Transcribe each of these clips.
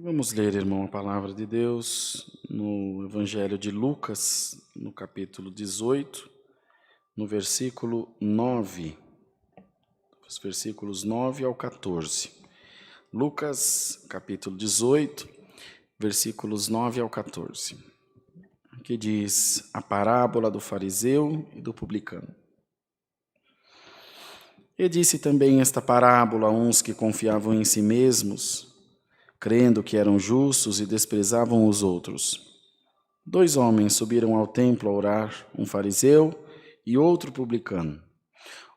Vamos ler, irmão, a palavra de Deus no Evangelho de Lucas, no capítulo 18, no versículo 9, os versículos 9 ao 14. Lucas, capítulo 18, versículos 9 ao 14. Que diz a parábola do fariseu e do publicano. E disse também esta parábola a uns que confiavam em si mesmos, crendo que eram justos e desprezavam os outros. 2 homens subiram ao templo a orar, um fariseu e outro publicano.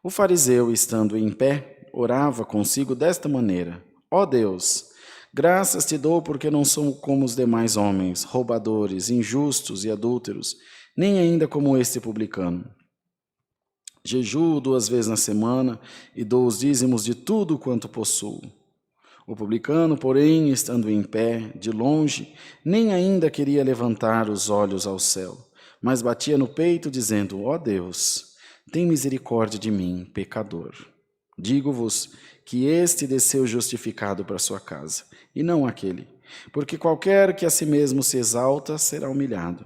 O fariseu, estando em pé, orava consigo desta maneira: Ó Deus, graças te dou porque não sou como os demais homens, roubadores, injustos e adúlteros, nem ainda como este publicano. Jejuo 2 vezes na semana e dou os dízimos de tudo quanto possuo. O publicano, porém, estando em pé, de longe, nem ainda queria levantar os olhos ao céu, mas batia no peito, dizendo: Ó Deus, tem misericórdia de mim, pecador. Digo-vos que este desceu justificado para sua casa, e não aquele, porque qualquer que a si mesmo se exalta será humilhado,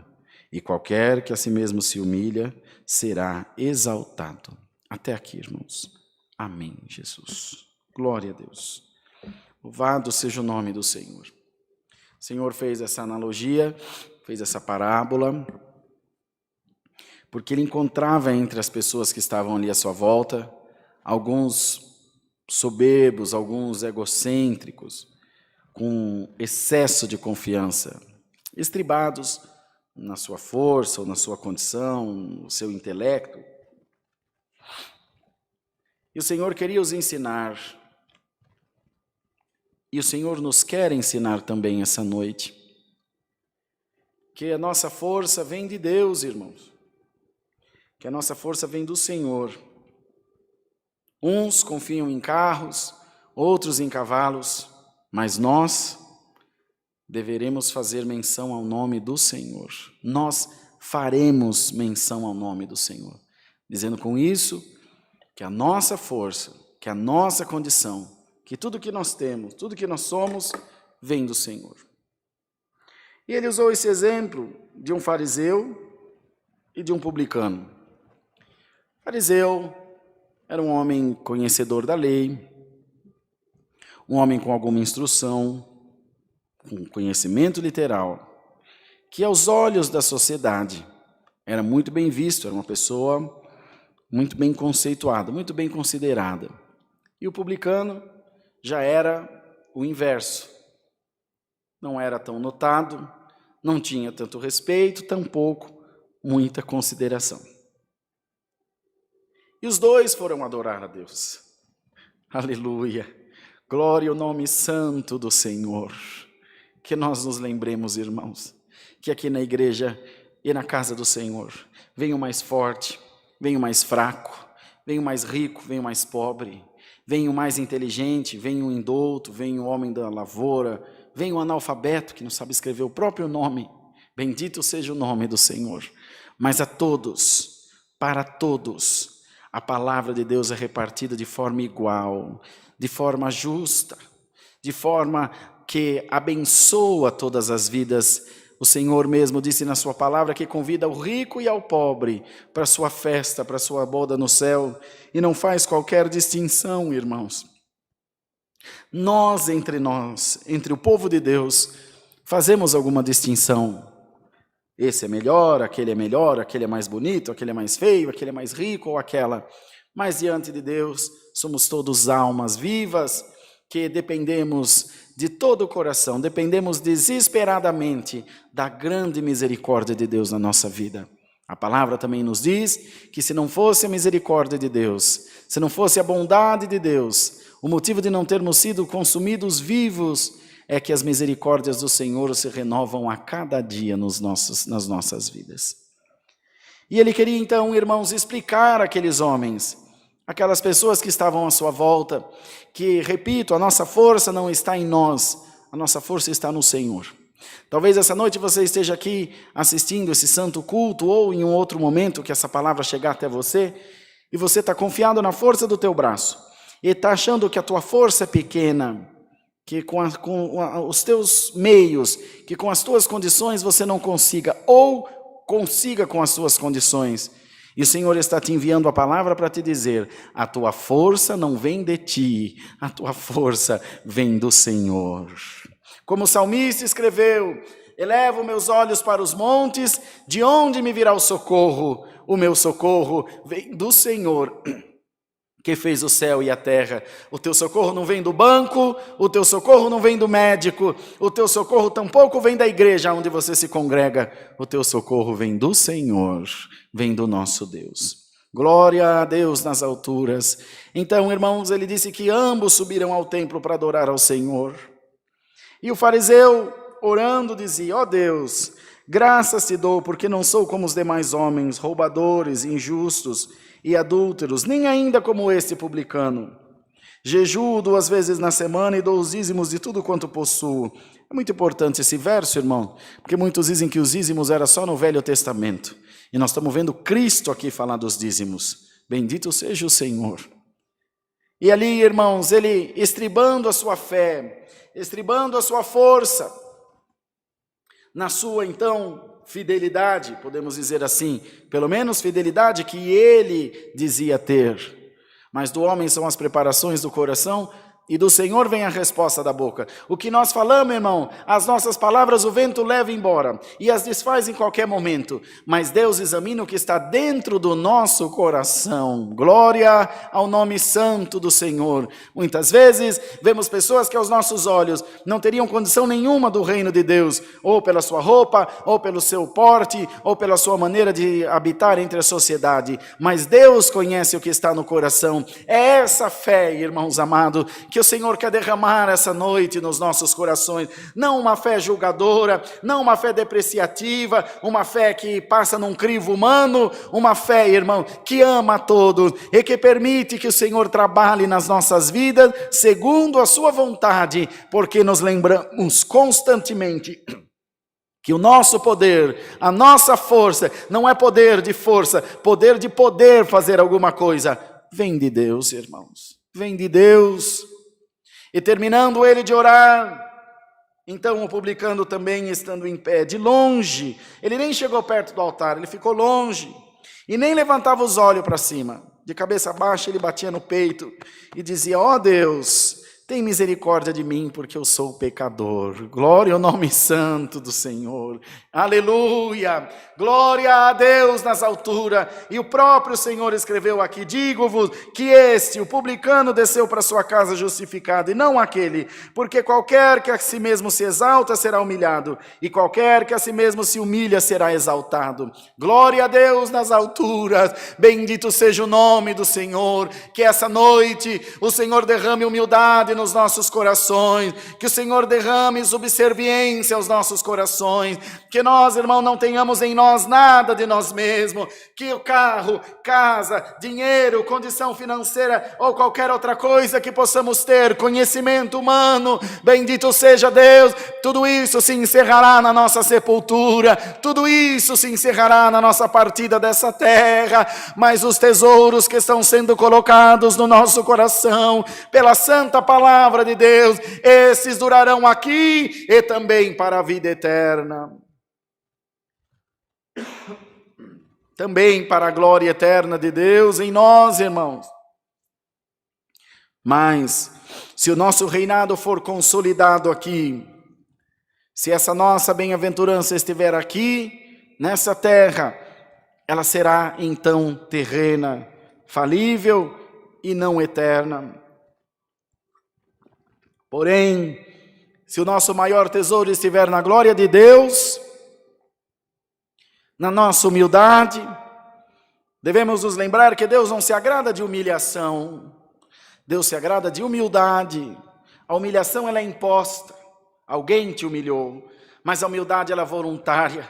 e qualquer que a si mesmo se humilha será exaltado. Até aqui, irmãos. Amém, Jesus. Glória a Deus. Louvado seja o nome do Senhor. O Senhor fez essa analogia, fez essa parábola, porque Ele encontrava entre as pessoas que estavam ali à sua volta alguns soberbos, alguns egocêntricos, com excesso de confiança, estribados na sua força ou na sua condição, no seu intelecto. E o Senhor queria os ensinar. E o Senhor nos quer ensinar também essa noite, que a nossa força vem de Deus, irmãos, que a nossa força vem do Senhor. Uns confiam em carros, outros em cavalos, mas nós deveremos fazer menção ao nome do Senhor. Nós faremos menção ao nome do Senhor, dizendo com isso que a nossa força, que a nossa condição, que tudo que nós temos, tudo que nós somos, vem do Senhor. E ele usou esse exemplo de um fariseu e de um publicano. O fariseu era um homem conhecedor da lei, um homem com alguma instrução, com conhecimento literal, que aos olhos da sociedade era muito bem visto, era uma pessoa muito bem conceituada, muito bem considerada. E o publicano já era o inverso. Não era tão notado, não tinha tanto respeito, tampouco muita consideração. E os dois foram adorar a Deus. Aleluia! Glória ao nome santo do Senhor. Que nós nos lembremos, irmãos, que aqui na igreja e na casa do Senhor venha o mais forte, venha o mais fraco, venha o mais rico, venha o mais pobre, vem o mais inteligente, vem o indouto, vem o homem da lavoura, vem o analfabeto que não sabe escrever o próprio nome. Bendito seja o nome do Senhor. Mas a todos, para todos, a palavra de Deus é repartida de forma igual, de forma justa, de forma que abençoa todas as vidas. O Senhor mesmo disse na sua palavra que convida o rico e ao pobre para a sua festa, para a sua boda no céu, e não faz qualquer distinção, irmãos. Nós, entre o povo de Deus, fazemos alguma distinção. Esse é melhor, aquele é mais bonito, aquele é mais feio, aquele é mais rico ou aquela. Mas diante de Deus, somos todos almas vivas, que dependemos de todo o coração, dependemos desesperadamente da grande misericórdia de Deus na nossa vida. A palavra também nos diz que se não fosse a misericórdia de Deus, se não fosse a bondade de Deus, o motivo de não termos sido consumidos vivos é que as misericórdias do Senhor se renovam a cada dia nas nossas vidas. E ele queria então, irmãos, explicar àqueles homens, aquelas pessoas que estavam à sua volta, que, repito, a nossa força não está em nós, a nossa força está no Senhor. Talvez essa noite você esteja aqui assistindo esse santo culto, ou em um outro momento que essa palavra chegar até você, e você está confiado na força do teu braço, e está achando que a tua força é pequena, que com os teus meios, que com as tuas condições você não consiga, ou consiga com as tuas condições. E o Senhor está te enviando a palavra para te dizer: a tua força não vem de ti, a tua força vem do Senhor. Como o salmista escreveu: elevo meus olhos para os montes, de onde me virá o socorro? O meu socorro vem do Senhor, que fez o céu e a terra. O teu socorro não vem do banco, o teu socorro não vem do médico, o teu socorro tampouco vem da igreja onde você se congrega. O teu socorro vem do Senhor, vem do nosso Deus. Glória a Deus nas alturas. Então, irmãos, ele disse que ambos subiram ao templo para adorar ao Senhor. E o fariseu, orando, dizia: ó Deus, graças te dou, porque não sou como os demais homens, roubadores, injustos e adúlteros, nem ainda como este publicano. Jejuo 2 vezes na semana e dou os dízimos de tudo quanto possuo. É muito importante esse verso, irmão, porque muitos dizem que os dízimos era só no Velho Testamento. E nós estamos vendo Cristo aqui falar dos dízimos. Bendito seja o Senhor. E ali, irmãos, ele estribando a sua fé, estribando a sua força, na sua, então, fidelidade, podemos dizer assim, pelo menos fidelidade que ele dizia ter. Mas do homem são as preparações do coração, e do Senhor vem a resposta da boca. O que nós falamos, irmão, as nossas palavras o vento leva embora e as desfaz em qualquer momento. Mas Deus examina o que está dentro do nosso coração. Glória ao nome santo do Senhor. Muitas vezes vemos pessoas que aos nossos olhos não teriam condição nenhuma do reino de Deus, ou pela sua roupa, ou pelo seu porte, ou pela sua maneira de habitar entre a sociedade. Mas Deus conhece o que está no coração. É essa fé, irmãos amados, que o Senhor quer derramar essa noite nos nossos corações. Não uma fé julgadora, não uma fé depreciativa, uma fé que passa num crivo humano, uma fé, irmão, que ama a todos e que permite que o Senhor trabalhe nas nossas vidas segundo a sua vontade, porque nos lembramos constantemente que o nosso poder, a nossa força, não é poder de força, poder de poder fazer alguma coisa, vem de Deus, irmãos, vem de Deus. E terminando ele de orar, então o publicano também estando em pé, de longe, ele nem chegou perto do altar, ele ficou longe, e nem levantava os olhos para cima, de cabeça baixa ele batia no peito, e dizia: ó Deus, tem misericórdia de mim, porque eu sou pecador. Glória ao nome santo do Senhor. Aleluia. Glória a Deus nas alturas. E o próprio Senhor escreveu aqui: digo-vos que este, o publicano, desceu para sua casa justificado, e não aquele. Porque qualquer que a si mesmo se exalta será humilhado, e qualquer que a si mesmo se humilha será exaltado. Glória a Deus nas alturas. Bendito seja o nome do Senhor. Que essa noite o Senhor derrame humildade nos nossos corações, que o Senhor derrame subserviência aos nossos corações, que nós, irmão, não tenhamos em nós nada de nós mesmos, que o carro, casa, dinheiro, condição financeira ou qualquer outra coisa que possamos ter, conhecimento humano, bendito seja Deus, tudo isso se encerrará na nossa sepultura, tudo isso se encerrará na nossa partida dessa terra, mas os tesouros que estão sendo colocados no nosso coração, pela santa palavra de Deus, esses durarão aqui e também para a vida eterna. Também para a glória eterna de Deus em nós, irmãos. Mas, se o nosso reinado for consolidado aqui, se essa nossa bem-aventurança estiver aqui, nessa terra, ela será então terrena, falível e não eterna. Porém, se o nosso maior tesouro estiver na glória de Deus, na nossa humildade, devemos nos lembrar que Deus não se agrada de humilhação, Deus se agrada de humildade. A humilhação ela é imposta, alguém te humilhou, mas a humildade ela é voluntária.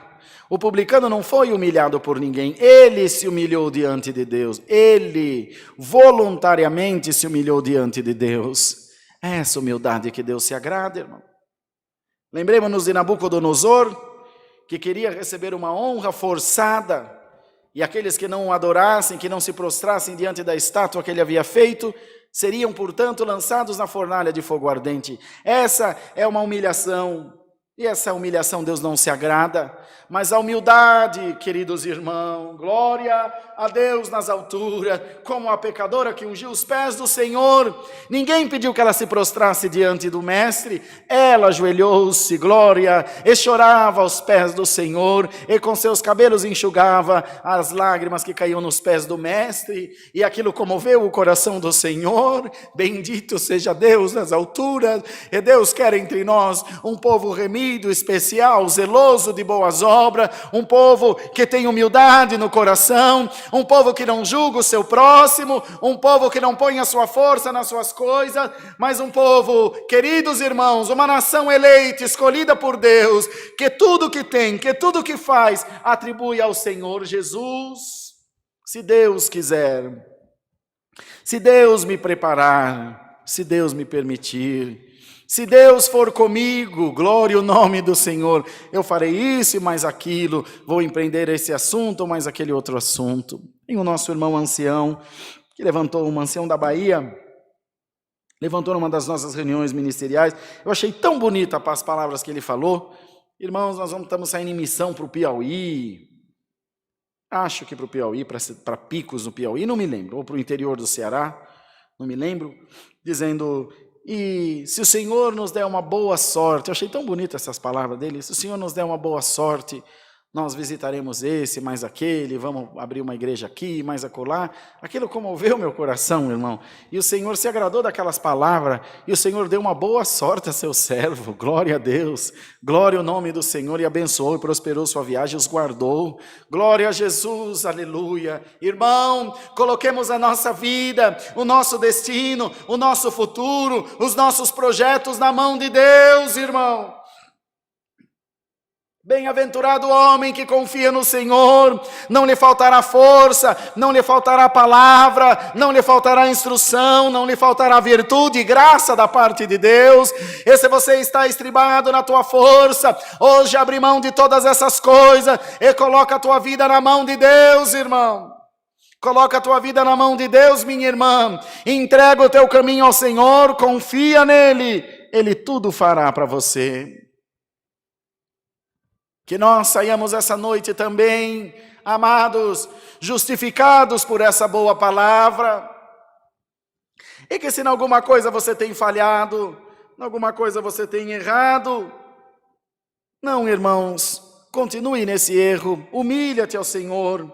O publicano não foi humilhado por ninguém, ele se humilhou diante de Deus, ele voluntariamente se humilhou diante de Deus. É essa humildade que Deus se agrada, irmão. Lembremos-nos de Nabucodonosor, que queria receber uma honra forçada, e aqueles que não o adorassem, que não se prostrassem diante da estátua que ele havia feito, Seriam, portanto, lançados na fornalha de fogo ardente. Essa é uma humilhação. E essa humilhação Deus não se agrada, mas a humildade, queridos irmãos, glória a Deus nas alturas, como a pecadora que ungiu os pés do Senhor. Ninguém pediu que ela se prostrasse diante do Mestre, ela ajoelhou-se, glória, e chorava aos pés do Senhor, e com seus cabelos enxugava as lágrimas que caíam nos pés do Mestre, e aquilo comoveu o coração do Senhor. Bendito seja Deus nas alturas, e Deus quer entre nós um povo remido, especial, zeloso de boas obras, um povo que tem humildade no coração, um povo que não julga o seu próximo, um povo que não põe a sua força nas suas coisas, mas um povo, queridos irmãos, uma nação eleita, escolhida por Deus, que tudo que tem, que tudo que faz, atribui ao Senhor Jesus. Se Deus quiser, se Deus me preparar, se Deus me permitir, se Deus for comigo, glória ao nome do Senhor, eu farei isso e mais aquilo, vou empreender esse assunto ou mais aquele outro assunto. Tem o nosso irmão ancião, que levantou, um ancião da Bahia, levantou numa das nossas reuniões ministeriais. Eu achei tão bonita as palavras que ele falou. Irmãos, nós estamos saindo em missão para o Piauí, acho que para o Piauí, para Picos no Piauí, não me lembro, ou para o interior do Ceará, não me lembro, dizendo... E se o Senhor nos der uma boa sorte, eu achei tão bonita essas palavras dele, se o Senhor nos der uma boa sorte, nós visitaremos esse, mais aquele, vamos abrir uma igreja aqui, mais acolá. Aquilo comoveu meu coração, irmão. E o Senhor se agradou daquelas palavras, e o Senhor deu uma boa sorte a seu servo, glória a Deus, glória ao nome do Senhor, e abençoou e prosperou sua viagem, os guardou. Glória a Jesus, aleluia. Irmão, coloquemos a nossa vida, o nosso destino, o nosso futuro, os nossos projetos na mão de Deus, irmão. Bem-aventurado o homem que confia no Senhor, não lhe faltará força, não lhe faltará palavra, não lhe faltará instrução, não lhe faltará virtude e graça da parte de Deus. E se você está estribado na tua força, hoje abre mão de todas essas coisas e coloca a tua vida na mão de Deus, irmão. Coloca a tua vida na mão de Deus, minha irmã. Entrega o teu caminho ao Senhor, confia nele, Ele tudo fará para você. Que nós saiamos essa noite também, amados, justificados por essa boa palavra. E que se em alguma coisa você tem falhado, em alguma coisa você tem errado, não, irmãos, continue nesse erro, humilha-te ao Senhor.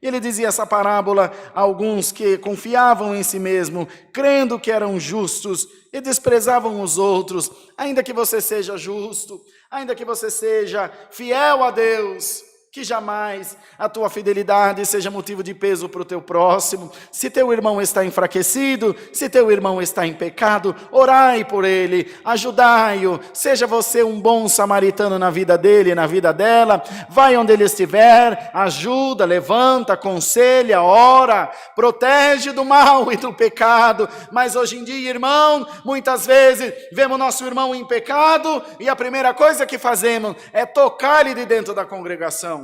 Ele dizia essa parábola a alguns que confiavam em si mesmo, crendo que eram justos e desprezavam os outros. Ainda que você seja justo, ainda que você seja fiel a Deus, que jamais a tua fidelidade seja motivo de peso para o teu próximo. Se teu irmão está enfraquecido, se teu irmão está em pecado, orai por ele, ajudai-o, seja você um bom samaritano na vida dele e na vida dela, vai onde ele estiver, ajuda, levanta, aconselha, ora, protege do mal e do pecado. Mas hoje em dia, irmão, muitas vezes vemos nosso irmão em pecado e a primeira coisa que fazemos é tocar-lhe de dentro da congregação.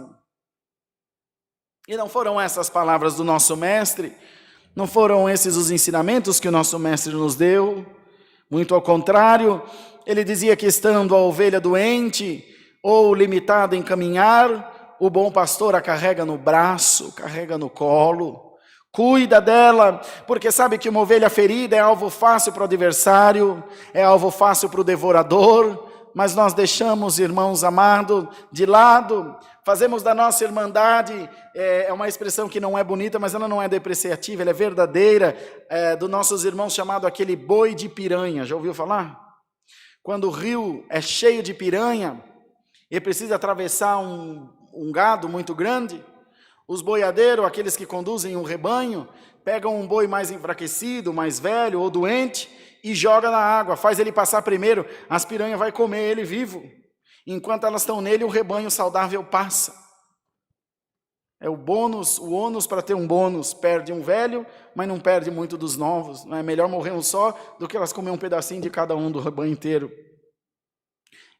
E não foram essas palavras do nosso mestre, não foram esses os ensinamentos que o nosso mestre nos deu. Muito ao contrário, ele dizia que estando a ovelha doente ou limitada em caminhar, o bom pastor a carrega no braço, carrega no colo, cuida dela, porque sabe que uma ovelha ferida é alvo fácil para o adversário, é alvo fácil para o devorador, mas nós deixamos, irmãos amados, de lado, fazemos da nossa irmandade, é uma expressão que não é bonita, mas ela não é depreciativa, ela é verdadeira, dos nossos irmãos chamado aquele boi de piranha, já ouviu falar? Quando o rio é cheio de piranha e precisa atravessar um gado muito grande, os boiadeiros, aqueles que conduzem um rebanho, pegam um boi mais enfraquecido, mais velho ou doente e joga na água, faz ele passar primeiro, as piranhas vão comer ele vivo. Enquanto elas estão nele, o rebanho saudável passa. É o bônus, o ônus para ter um bônus. Perde um velho, mas não perde muito dos novos. Não é melhor morrer um só do que elas comer um pedacinho de cada um do rebanho inteiro.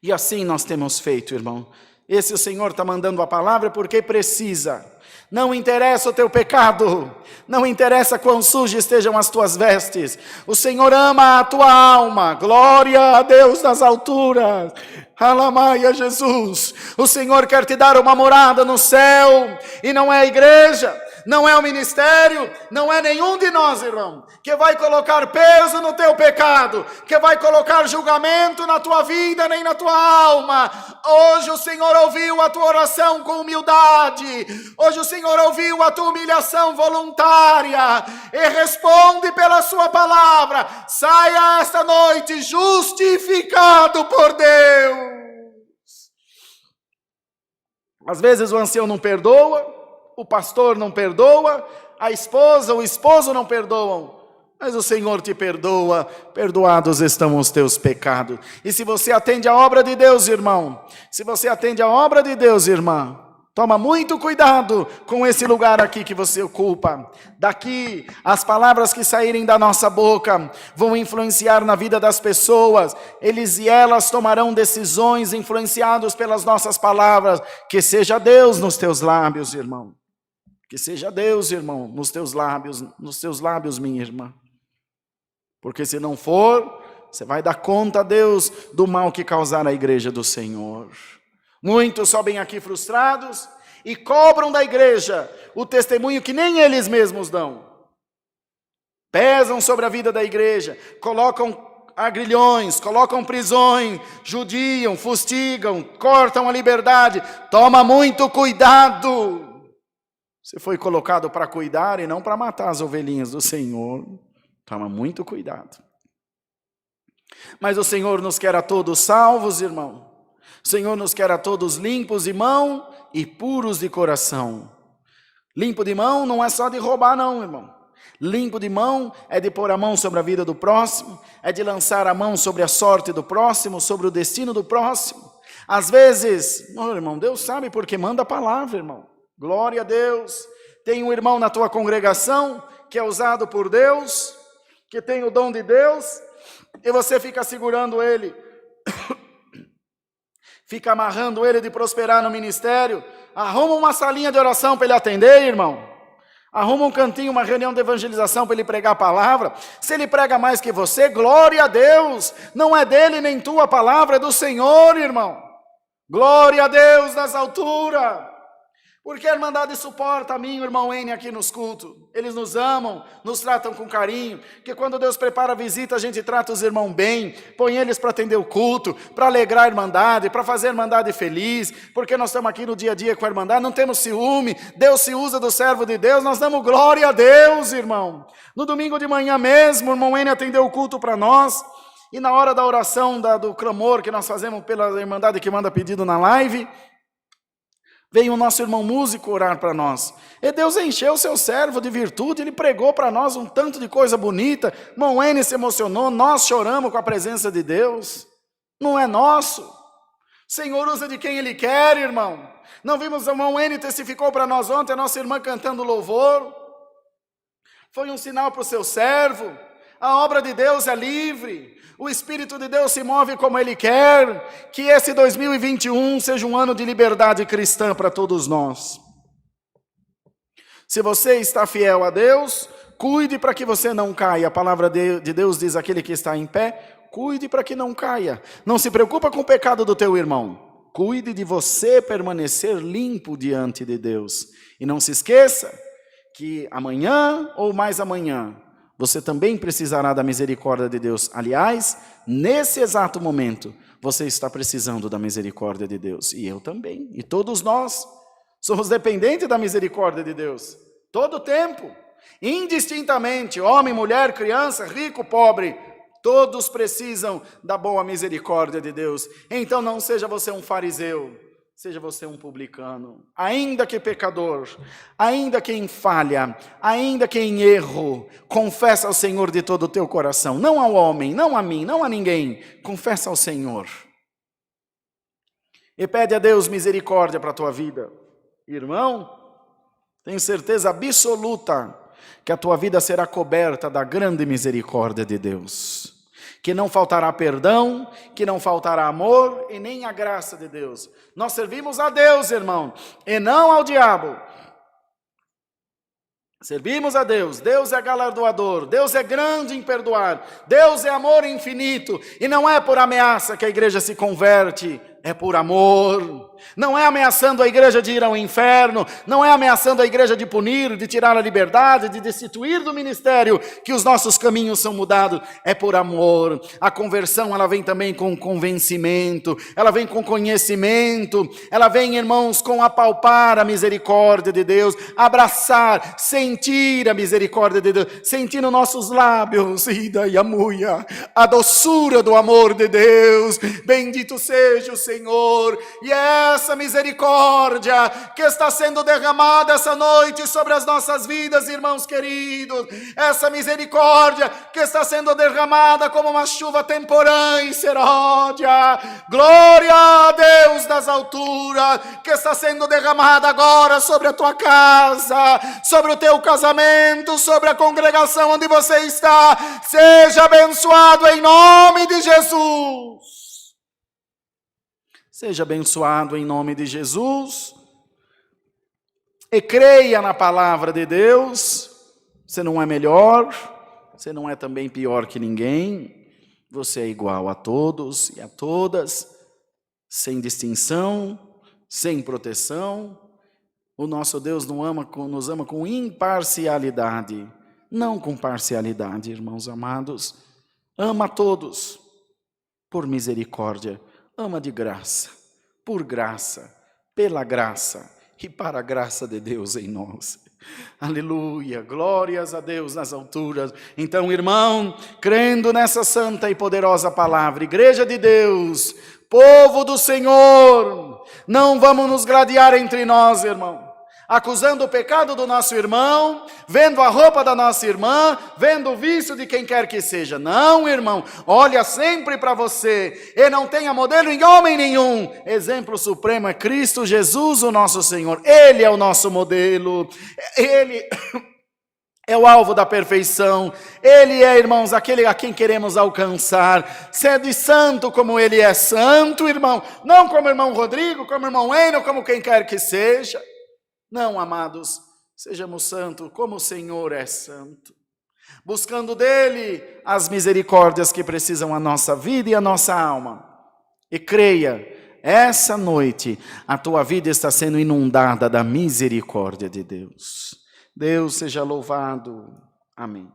E assim nós temos feito, irmão. Esse o Senhor está mandando a palavra porque precisa. Não interessa o teu pecado, não interessa quão sujas estejam as tuas vestes. O Senhor ama a tua alma. Glória a Deus nas alturas. Alamaia Jesus. O Senhor quer te dar uma morada no céu. E não é a igreja, não é o ministério, não é nenhum de nós, irmão, que vai colocar peso no teu pecado, que vai colocar julgamento na tua vida, nem na tua alma. Hoje o Senhor ouviu a tua oração com humildade. Hoje o Senhor ouviu a tua humilhação voluntária e responde pela sua palavra. Saia esta noite justificado por Deus. Às vezes o ancião não perdoa, o pastor não perdoa, a esposa, o esposo não perdoam, mas o Senhor te perdoa. Perdoados estão os teus pecados. E se você atende a obra de Deus, irmão, se você atende a obra de Deus, irmã, toma muito cuidado com esse lugar aqui que você ocupa. Daqui, as palavras que saírem da nossa boca vão influenciar na vida das pessoas. Eles e elas tomarão decisões influenciados pelas nossas palavras. Que seja Deus nos teus lábios, irmão. Que seja Deus, irmão, nos teus lábios, minha irmã. Porque se não for, você vai dar conta a Deus do mal que causar a igreja do Senhor. Muitos sobem aqui frustrados e cobram da igreja o testemunho que nem eles mesmos dão. Pesam sobre a vida da igreja, colocam agrilhões, colocam prisões, judiam, fustigam, cortam a liberdade. Toma muito cuidado. Você foi colocado para cuidar e não para matar as ovelhinhas do Senhor. Toma muito cuidado. Mas o Senhor nos quer a todos salvos, irmão. O Senhor nos quer a todos limpos de mão e puros de coração. Limpo de mão não é só de roubar, não, irmão. Limpo de mão é de pôr a mão sobre a vida do próximo, é de lançar a mão sobre a sorte do próximo, sobre o destino do próximo. Às vezes, meu irmão, Deus sabe porque manda a palavra, irmão. Glória a Deus. Tem um irmão na tua congregação que é usado por Deus, que tem o dom de Deus, e você fica segurando ele, fica amarrando ele de prosperar no ministério. Arruma uma salinha de oração para ele atender, irmão. Arruma um cantinho, uma reunião de evangelização para ele pregar a palavra. Se ele prega mais que você, glória a Deus. Não é dele nem tua a palavra, é do Senhor, irmão. Glória a Deus nas alturas. Porque a Irmandade suporta a mim, o irmão N aqui nos cultos. Eles nos amam, nos tratam com carinho. Porque quando Deus prepara a visita, a gente trata os irmãos bem. Põe eles para atender o culto, para alegrar a Irmandade, para fazer a Irmandade feliz. Porque nós estamos aqui no dia a dia com a Irmandade, não temos ciúme. Deus se usa do servo de Deus, nós damos glória a Deus, irmão. No domingo de manhã mesmo, o irmão N atendeu o culto para nós. E na hora da oração, do clamor que nós fazemos pela Irmandade que manda pedido na live, veio o nosso irmão músico orar para nós. E Deus encheu o seu servo de virtude, ele pregou para nós um tanto de coisa bonita. Irmão N se emocionou, nós choramos com a presença de Deus. Não é nosso. O Senhor usa de quem Ele quer, irmão. Não vimos o irmão N testificou para nós ontem, a nossa irmã cantando louvor. Foi um sinal para o seu servo. A obra de Deus é livre. O Espírito de Deus se move como Ele quer. Que esse 2021 seja um ano de liberdade cristã para todos nós. Se você está fiel a Deus, cuide para que você não caia. A palavra de Deus diz: aquele que está em pé, cuide para que não caia. Não se preocupa com o pecado do teu irmão. Cuide de você permanecer limpo diante de Deus. E não se esqueça que amanhã ou mais amanhã, você também precisará da misericórdia de Deus. Aliás, nesse exato momento, você está precisando da misericórdia de Deus. E eu também. E todos nós somos dependentes da misericórdia de Deus. Todo o tempo. Indistintamente, homem, mulher, criança, rico, pobre. Todos precisam da boa misericórdia de Deus. Então não seja você um fariseu. Seja você um publicano, ainda que pecador, ainda que em falha, ainda que em erro, confessa ao Senhor de todo o teu coração, não ao homem, não a mim, não a ninguém, confessa ao Senhor. E pede a Deus misericórdia para a tua vida. Irmão, tenho certeza absoluta que a tua vida será coberta da grande misericórdia de Deus. que não faltará perdão, que não faltará amor e nem a graça de Deus. Nós servimos a Deus, irmão, e não ao diabo. Servimos a Deus, Deus é galardoador, Deus é grande em perdoar, Deus é amor infinito, e não é por ameaça que a igreja se converte, é por amor. Não é ameaçando a igreja de ir ao inferno, não é ameaçando a igreja de punir, de tirar a liberdade, de destituir do ministério que os nossos caminhos são mudados, é por amor. A conversão, ela vem também com convencimento, ela vem com conhecimento, ela vem, irmãos, com apalpar a misericórdia de Deus, abraçar, sentir a misericórdia de Deus, sentir nos nossos lábios, a doçura do amor de Deus. Bendito seja o Senhor, e essa misericórdia que está sendo derramada essa noite sobre as nossas vidas, irmãos queridos, essa misericórdia que está sendo derramada como uma chuva temporã e seródia, glória a Deus das alturas, que está sendo derramada agora sobre a tua casa, sobre o teu casamento, sobre a congregação onde você está. Seja abençoado em nome de Jesus. Seja abençoado em nome de Jesus, e creia na palavra de Deus. Você não é melhor, você não é também pior que ninguém, você é igual a todos e a todas, sem distinção, sem proteção. O nosso Deus nos ama com imparcialidade, não com parcialidade, irmãos amados. Ama a todos, por misericórdia. Ama de graça, por graça, pela graça e para a graça de Deus em nós. Aleluia, glórias a Deus nas alturas. Então, irmão, crendo nessa santa e poderosa palavra, igreja de Deus, povo do Senhor, não vamos nos gladiar entre nós, irmão, acusando o pecado do nosso irmão, vendo a roupa da nossa irmã, vendo o vício de quem quer que seja. Não, irmão, olha sempre para você, e não tenha modelo em homem nenhum. Exemplo supremo é Cristo Jesus, o nosso Senhor. Ele é o nosso modelo, Ele é o alvo da perfeição. Ele é, irmãos, aquele a quem queremos alcançar. Sede santo como Ele é santo, irmão, não como o irmão Rodrigo, como o irmão Eno, como quem quer que seja. Não, amados, sejamos santos como o Senhor é santo, buscando dele as misericórdias que precisam a nossa vida e a nossa alma. E creia, essa noite a tua vida está sendo inundada da misericórdia de Deus. Deus seja louvado. Amém.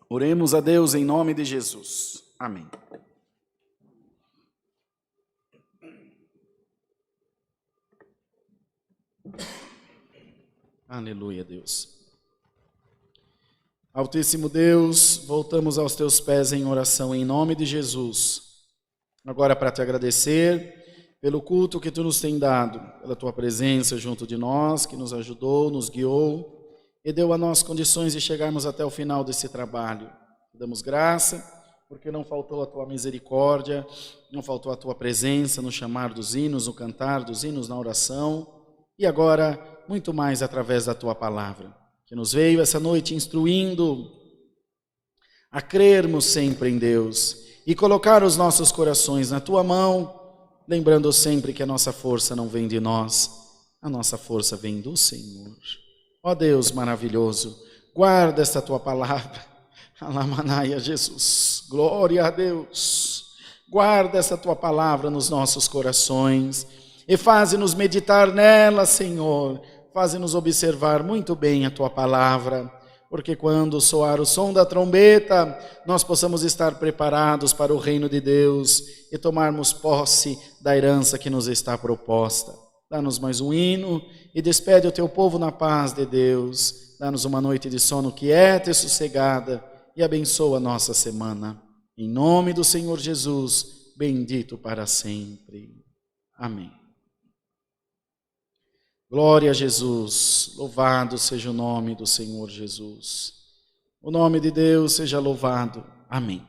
Oremos a Deus em nome de Jesus. Amém. Aleluia, Deus. Altíssimo Deus, voltamos aos teus pés em oração em nome de Jesus. Agora para te agradecer pelo culto que tu nos tem dado, pela tua presença junto de nós, que nos ajudou, nos guiou e deu a nós condições de chegarmos até o final desse trabalho. Te damos graça, porque não faltou a tua misericórdia, não faltou a tua presença no chamar dos hinos, no cantar dos hinos, na oração. E agora, muito mais através da tua palavra, que nos veio essa noite instruindo a crermos sempre em Deus e colocar os nossos corações na tua mão, lembrando sempre que a nossa força não vem de nós, a nossa força vem do Senhor. Ó Deus maravilhoso, guarda esta tua palavra, Alamanaia Jesus, glória a Deus, guarda esta tua palavra nos nossos corações, e faze-nos meditar nela, Senhor. Faze-nos observar muito bem a tua palavra, porque quando soar o som da trombeta, nós possamos estar preparados para o reino de Deus e tomarmos posse da herança que nos está proposta. Dá-nos mais um hino e despede o teu povo na paz de Deus. Dá-nos uma noite de sono quieta e sossegada e abençoa a nossa semana. Em nome do Senhor Jesus, bendito para sempre. Amém. Glória a Jesus, louvado seja o nome do Senhor Jesus. O nome de Deus seja louvado. Amém.